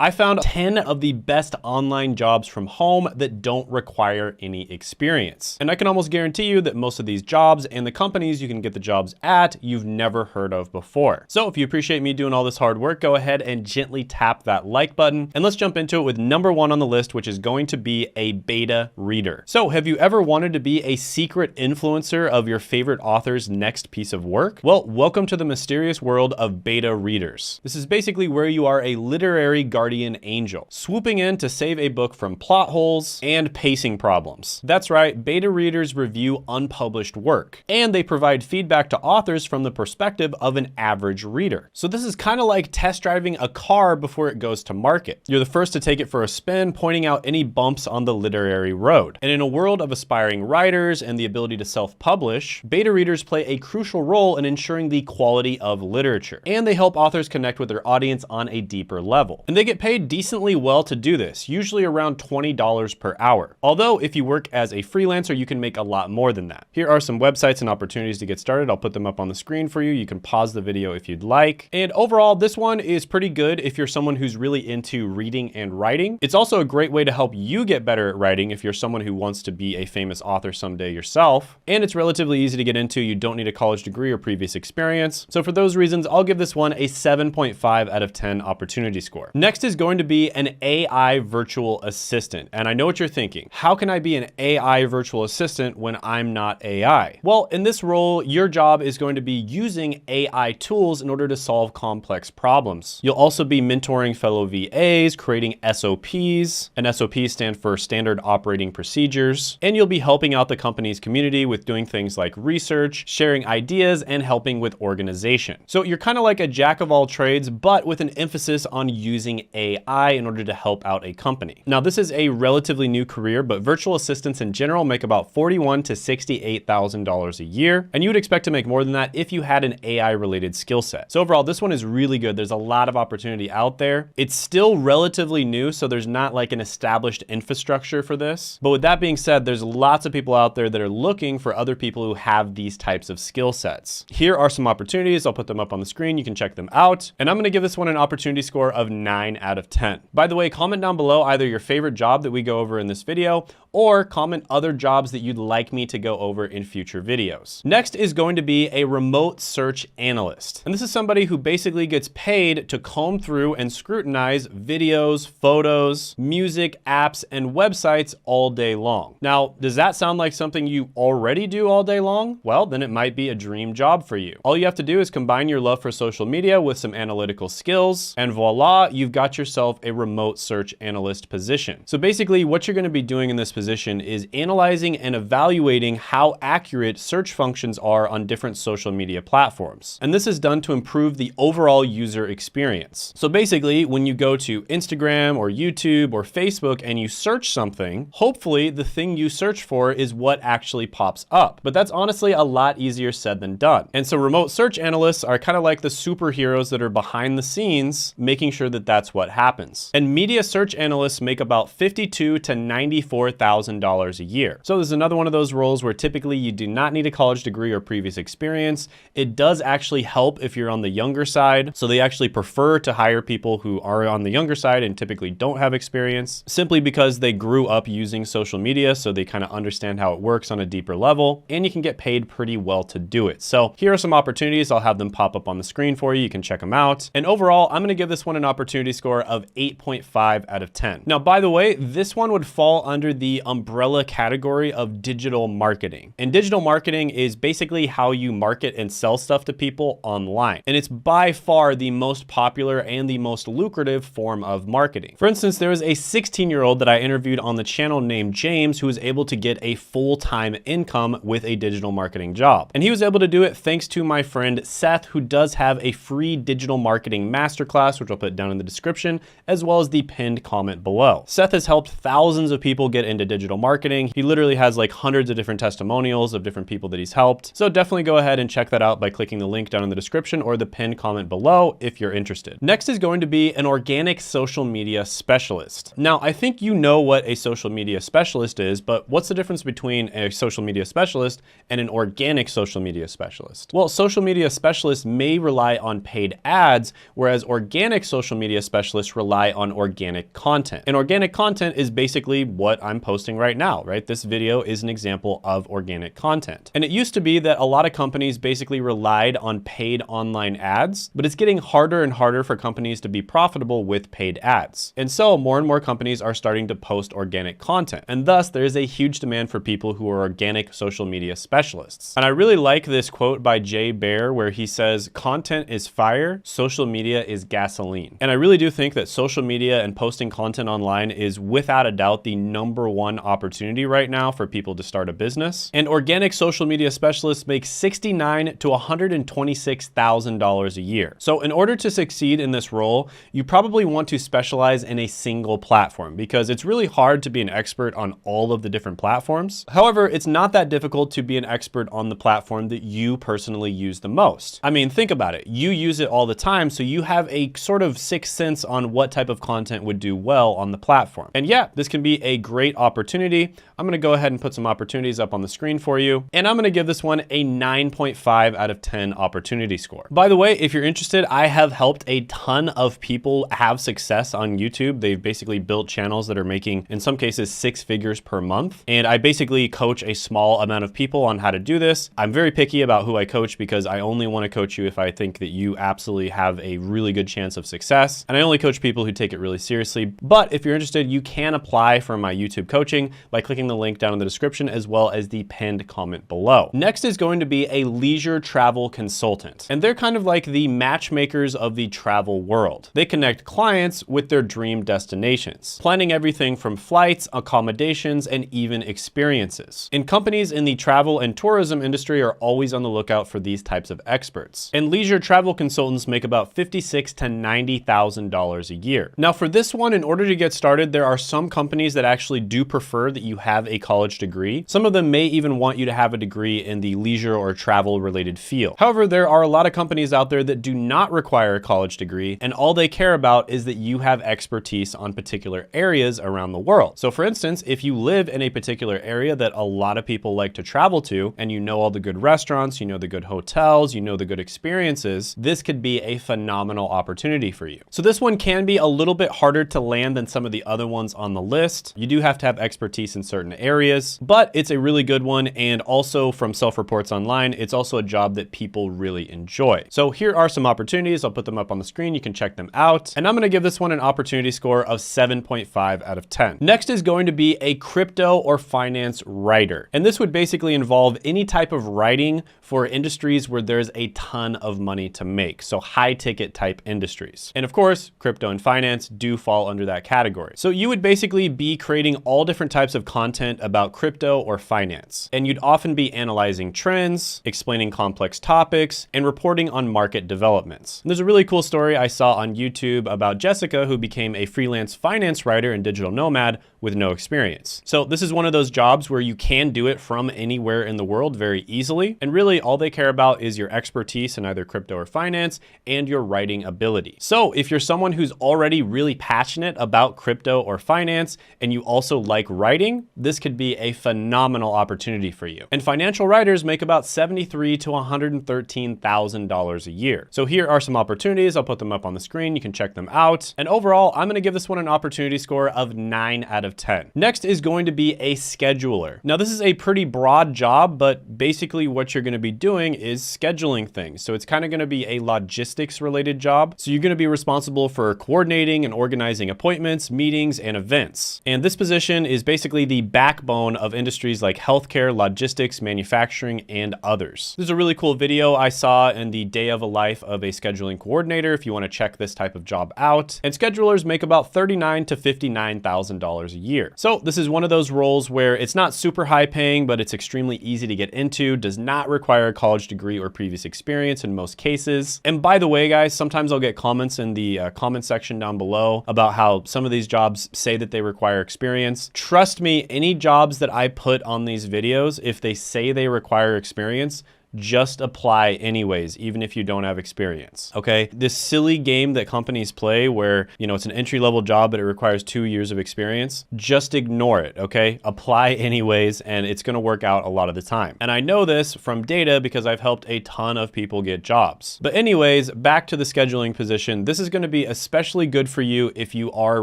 I found 10 of the best online jobs from home that don't require any experience. And I can almost guarantee you that most of these jobs and the companies you can get the jobs at, you've never heard of before. So if you appreciate me doing all this hard work, go ahead and gently tap that like button. And let's jump into it with number 1 on the list, which is going to be a beta reader. So have you ever wanted to be a secret influencer of your favorite author's next piece of work? Well, welcome to the mysterious world of beta readers. This is basically where you are a literary guardian angel, swooping in to save a book from plot holes and pacing problems. That's right, beta readers review unpublished work, and they provide feedback to authors from the perspective of an average reader. So this is kind of like test driving a car before it goes to market. You're the first to take it for a spin, pointing out any bumps on the literary road. And in a world of aspiring writers and the ability to self-publish, beta readers play a crucial role in ensuring the quality of literature. And they help authors connect with their audience on a deeper level. And they get paid decently well to do this, usually around $20 per hour. Although if you work as a freelancer, you can make a lot more than that. Here are some websites and opportunities to get started. I'll put them up on the screen for you. You can pause the video if you'd like. And overall, this one is pretty good if you're someone who's really into reading and writing. It's also a great way to help you get better at writing if you're someone who wants to be a famous author someday yourself. And it's relatively easy to get into. You don't need a college degree or previous experience. So for those reasons, I'll give this one a 7.5 out of 10 opportunity score. Next is going to be an AI virtual assistant. And I know what you're thinking. How can I be an AI virtual assistant when I'm not AI? Well, in this role, your job is going to be using AI tools in order to solve complex problems. You'll also be mentoring fellow VAs, creating SOPs, and SOPs stand for standard operating procedures. And you'll be helping out the company's community with doing things like research, sharing ideas, and helping with organization. So you're kind of like a jack of all trades, but with an emphasis on using AI in order to help out a company. Now, this is a relatively new career, but virtual assistants in general make about $41,000 to $68,000 a year. And you would expect to make more than that if you had an AI related skill set. So overall, this one is really good. There's a lot of opportunity out there. It's still relatively new, so there's not like an established infrastructure for this. But with that being said, there's lots of people out there that are looking for other people who have these types of skill sets. Here are some opportunities. I'll put them up on the screen. You can check them out. And I'm going to give this one an opportunity score of 9 out of 10. By the way, comment down below either your favorite job that we go over in this video, or comment other jobs that you'd like me to go over in future videos. Next is going to be a remote search analyst. And this is somebody who basically gets paid to comb through and scrutinize videos, photos, music, apps, and websites all day long. Now, does that sound like something you already do all day long? Well, then it might be a dream job for you. All you have to do is combine your love for social media with some analytical skills, and voila, you've got yourself a remote search analyst position. So basically what you're going to be doing in this position is analyzing and evaluating how accurate search functions are on different social media platforms. And this is done to improve the overall user experience. So basically, when you go to Instagram or YouTube or Facebook and you search something, hopefully the thing you search for is what actually pops up. But that's honestly a lot easier said than done. And so remote search analysts are kind of like the superheroes that are behind the scenes, making sure that that's what happens. And media search analysts make about $52,000 to $94,000 a year. So there's another one of those roles where typically you do not need a college degree or previous experience. It does actually help if you're on the younger side. So they actually prefer to hire people who are on the younger side and typically don't have experience, simply because they grew up using social media, so they kind of understand how it works on a deeper level, and you can get paid pretty well to do it. So here are some opportunities. I'll have them pop up on the screen for you. You can check them out. And overall, I'm going to give this one an opportunity score of 8.5 out of 10. Now, by the way, this one would fall under the umbrella category of digital marketing. And digital marketing is basically how you market and sell stuff to people online. And it's by far the most popular and the most lucrative form of marketing. For instance, there was a 16-year-old that I interviewed on the channel named James who was able to get a full-time income with a digital marketing job. And he was able to do it thanks to my friend Seth, who does have a free digital marketing masterclass, which I'll put down in the description, as well as the pinned comment below. Seth has helped thousands of people get into digital marketing. He literally has like hundreds of different testimonials of different people that he's helped. So definitely go ahead and check that out by clicking the link down in the description or the pinned comment below if you're interested. Next is going to be an organic social media specialist. Now, I think you know what a social media specialist is, but what's the difference between a social media specialist and an organic social media specialist? Well, social media specialists may rely on paid ads, whereas organic social media specialists rely on organic content. And organic content is basically what I'm posting right now, right? This video is an example of organic content. And it used to be that a lot of companies basically relied on paid online ads, but it's getting harder and harder for companies to be profitable with paid ads. And so more and more companies are starting to post organic content. And thus there is a huge demand for people who are organic social media specialists. And I really like this quote by Jay Baer where he says, "Content is fire, social media is gasoline." And I really do think that social media and posting content online is without a doubt the #1 opportunity right now for people to start a business. And organic social media specialists make $69,000 to $126,000 a year. So in order to succeed in this role, you probably want to specialize in a single platform because it's really hard to be an expert on all of the different platforms. However, it's not that difficult to be an expert on the platform that you personally use the most. I mean, think about it. You use it all the time, so you have a sort of sixth sense on what type of content would do well on the platform. And yeah, this can be a great opportunity. I'm gonna go ahead and put some opportunities up on the screen for you. And I'm gonna give this one a 9.5 out of 10 opportunity score. By the way, if you're interested, I have helped a ton of people have success on YouTube. They've basically built channels that are making, in some cases, 6 figures per month. And I basically coach a small amount of people on how to do this. I'm very picky about who I coach because I only wanna coach you if I think that you absolutely have a really good chance of success. And I only coach people who take it really seriously. But if you're interested, you can apply for my YouTube coaching by clicking the link down in the description as well as the pinned comment below. Next is going to be a leisure travel consultant. And they're kind of like the matchmakers of the travel world. They connect clients with their dream destinations, planning everything from flights, accommodations, and even experiences. And companies in the travel and tourism industry are always on the lookout for these types of experts. And leisure travel consultants make about $56,000 to $90,000 a year. Now for this one, in order to get started, there are some companies that actually do prefer that you have a college degree. Some of them may even want you to have a degree in the leisure or travel related field. However, there are a lot of companies out there that do not require a college degree, and all they care about is that you have expertise on particular areas around the world. So for instance, if you live in a particular area that a lot of people like to travel to, and you know all the good restaurants, you know the good hotels, you know the good experiences, this could be a phenomenal opportunity for you. So this one can be a little bit harder to land than some of the other ones on the list. You do have to have expertise in certain areas, but it's a really good one. And also from self-reports online, it's also a job that people really enjoy. So here are some opportunities. I'll put them up on the screen. You can check them out. And I'm going to give this one an opportunity score of 7.5 out of 10. Next is going to be a crypto or finance writer. And this would basically involve any type of writing for industries where there's a ton of money to make. So high ticket type industries. And of course, crypto and finance do fall under that category. So you would basically be creating all different types of content about crypto or finance. And you'd often be analyzing trends, explaining complex topics, and reporting on market developments. And there's a really cool story I saw on YouTube about Jessica, who became a freelance finance writer and digital nomad with no experience. So this is one of those jobs where you can do it from anywhere in the world very easily. And really all they care about is your expertise in either crypto or finance and your writing ability. So if you're someone who's already really passionate about crypto or finance and you also like writing, this could be a phenomenal opportunity for you. And financial writers make about $73,000 to $113,000 a year. So here are some opportunities. I'll put them up on the screen. You can check them out. And overall, I'm going to give this one an opportunity score of 9 out of 10. Next is going to be a scheduler. Now this is a pretty broad job, but basically what you're going to be doing is scheduling things. So it's kind of going to be a logistics related job. So you're going to be responsible for coordinating and organizing appointments, meetings, and events. And this position is basically the backbone of industries like healthcare, logistics, manufacturing, and others. There's a really cool video I saw in the day of a life of a scheduling coordinator if you want to check this type of job out. And schedulers make about $39,000 to $59,000 a year. So this is one of those roles where it's not super high paying, but it's extremely easy to get into, does not require a college degree or previous experience in most cases. And by the way, guys, sometimes I'll get comments in the comment section down below about how some of these jobs say that they require experience. Trust me, any jobs that I put on these videos, if they say they require experience, just apply anyways, even if you don't have experience, okay? This silly game that companies play where, you know, it's an entry-level job, but it requires 2 years of experience, just ignore it, okay? Apply anyways, and it's gonna work out a lot of the time. And I know this from data because I've helped a ton of people get jobs. But anyways, back to the scheduling position, this is gonna be especially good for you if you are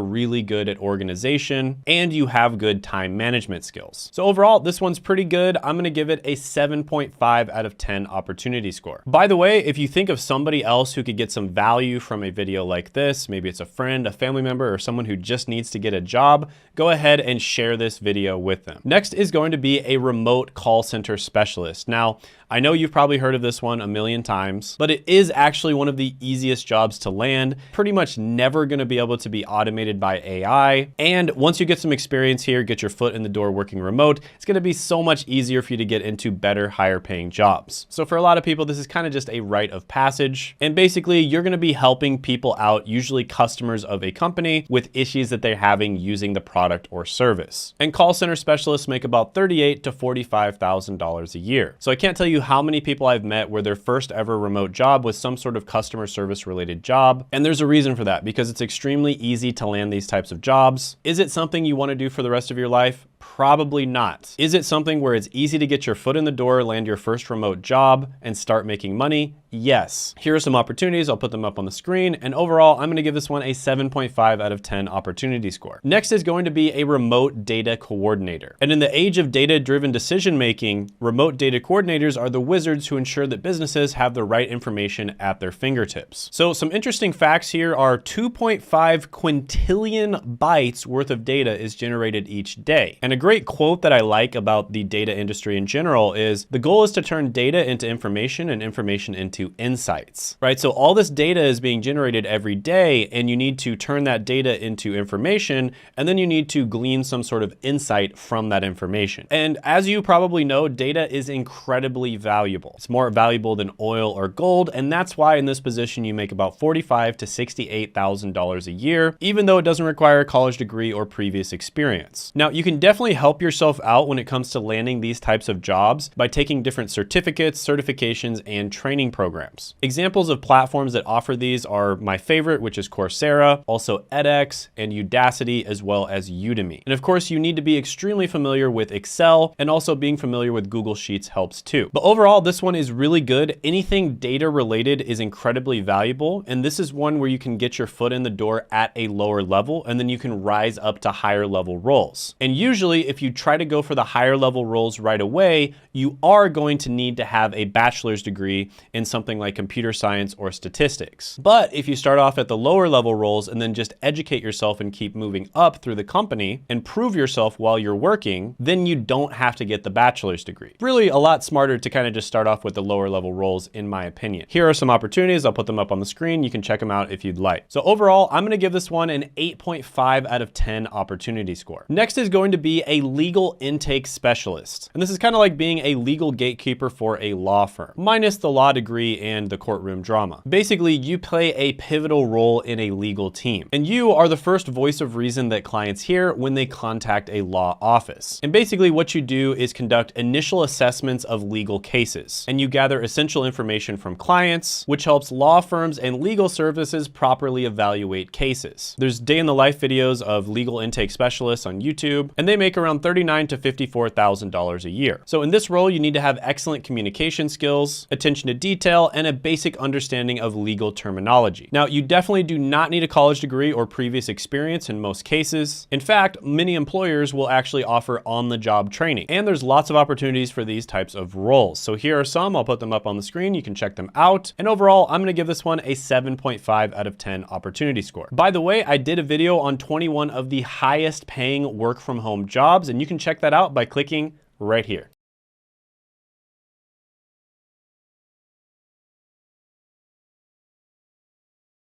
really good at organization and you have good time management skills. So overall, this one's pretty good. I'm gonna give it a 7.5 out of 10 opportunity score. By the way, if you think of somebody else who could get some value from a video like this, maybe it's a friend, a family member, or someone who just needs to get a job, go ahead and share this video with them. Next is going to be a remote call center specialist. Now, I know you've probably heard of this one a million times, but it is actually one of the easiest jobs to land, pretty much never gonna be able to be automated by AI. And once you get some experience here, get your foot in the door working remote, it's gonna be so much easier for you to get into better, higher paying jobs. So for a lot of people, this is kind of just a rite of passage. And basically, you're gonna be helping people out, usually customers of a company, with issues that they're having using the product or service. And call center specialists make about $38,000 to $45,000 a year. So I can't tell you how many people I've met where their first ever remote job was some sort of customer service related job. And there's a reason for that, because it's extremely easy to land these types of jobs. Is it something you want to do for the rest of your life? Probably not. Is it something where it's easy to get your foot in the door, land your first remote job, and start making money? Yes. Here are some opportunities. I'll put them up on the screen. And overall, I'm gonna give this one a 7.5 out of 10 opportunity score. Next is going to be a remote data coordinator. And in the age of data-driven decision-making, remote data coordinators are the wizards who ensure that businesses have the right information at their fingertips. So some interesting facts here are 2.5 quintillion bytes worth of data is generated each day. And a great quote that I like about the data industry in general is, the goal is to turn data into information and information into insights, right? So all this data is being generated every day, and you need to turn that data into information, and then you need to glean some sort of insight from that information. And as you probably know, data is incredibly valuable. It's more valuable than oil or gold, and that's why in this position you make about $45,000 to $68,000 a year, even though it doesn't require a college degree or previous experience. Now, you can definitely help yourself out when it comes to landing these types of jobs by taking different certificates, certifications, and training programs. Examples of platforms that offer these are my favorite, which is Coursera, also edX and Udacity, as well as Udemy. And of course, you need to be extremely familiar with Excel, and also being familiar with Google Sheets helps too. But overall, this one is really good. Anything data related is incredibly valuable. And this is one where you can get your foot in the door at a lower level, and then you can rise up to higher level roles. And usually, if you try to go for the higher level roles right away, you are going to need to have a bachelor's degree in something like computer science or statistics. But if you start off at the lower level roles and then just educate yourself and keep moving up through the company and prove yourself while you're working, then you don't have to get the bachelor's degree. Really a lot smarter to kind of just start off with the lower level roles, in my opinion. Here are some opportunities. I'll put them up on the screen. You can check them out if you'd like. So overall, I'm gonna give this one an 8.5 out of 10 opportunity score. Next is going to be a legal intake specialist. And this is kind of like being a legal gatekeeper for a law firm, minus the law degree and the courtroom drama. Basically, you play a pivotal role in a legal team, and you are the first voice of reason that clients hear when they contact a law office. And basically what you do is conduct initial assessments of legal cases, and you gather essential information from clients, which helps law firms and legal services properly evaluate cases. There's day in the life videos of legal intake specialists on YouTube, and they make around $39,000 to $54,000 a year. So in this role, you need to have excellent communication skills, attention to detail, and a basic understanding of legal terminology. Now, you definitely do not need a college degree or previous experience in most cases. In fact, many employers will actually offer on-the-job training, and there's lots of opportunities for these types of roles. So here are some. I'll put them up on the screen. You can check them out. And overall, I'm gonna give this one a 7.5 out of 10 opportunity score. By the way, I did a video on 21 of the highest paying work from home jobs, and you can check that out by clicking right here.